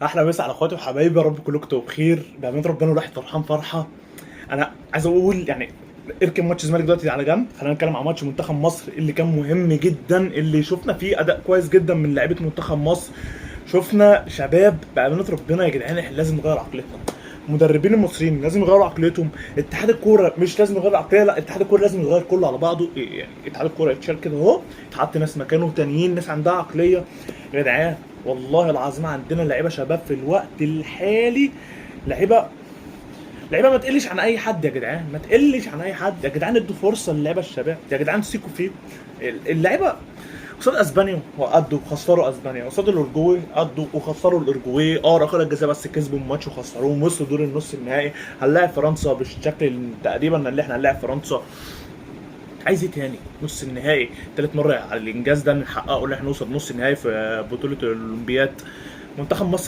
احلى مسا على اخواتي وحبايبي، يا رب كلكم تبقوا بخير بامانه ربنا. الواحد فرحان فرحه. انا عايز اقول يعني اركن ماتش الزمالك دلوقتي على جنب، خلينا نتكلم عن ماتش منتخب مصر اللي كان مهم جدا، اللي شفنا فيه اداء كويس جدا من لعيبه منتخب مصر. شفنا شباب بامانه ربنا يا جدعان، احنا لازم نغير عقليتنا. المدربين المصريين لازم يغيروا عقليتهم. اتحاد الكوره مش لازم يغير عقليه، لا، اتحاد الكوره لازم يغير كله على بعضه. يعني اتحاد الكوره يتشال كده اهو، يتحط ناس مكانه تانيين، ناس عندها عقليه. يا جدعان والله العظيم عندنا لعيبه شباب في الوقت الحالي. لعيبه لعيبه ما تقلش عن اي حد يا جدعان، ما تقلش عن اي حد يا جدعان. ادوا فرصه للعيبه الشباب يا جدعان، سيكوا فيه. اللعيبه قصاد اسبانيا وقدوا وخسروا اسبانيا، قصاد الاورجواي قدوا وخسروا الاورجواي. ركله الجزاء بس كسبوا الماتش وخسروه، وصلوا دور النص النهائي. هنلاعب فرنسا بالشكل تقريبا اللي احنا هنلاعب فرنسا. عايز ايه تاني؟ نص النهائي تالت مره على الانجاز ده نحققه، ان احنا نوصل نص النهائي في بطوله الاولمبياد. منتخب مصر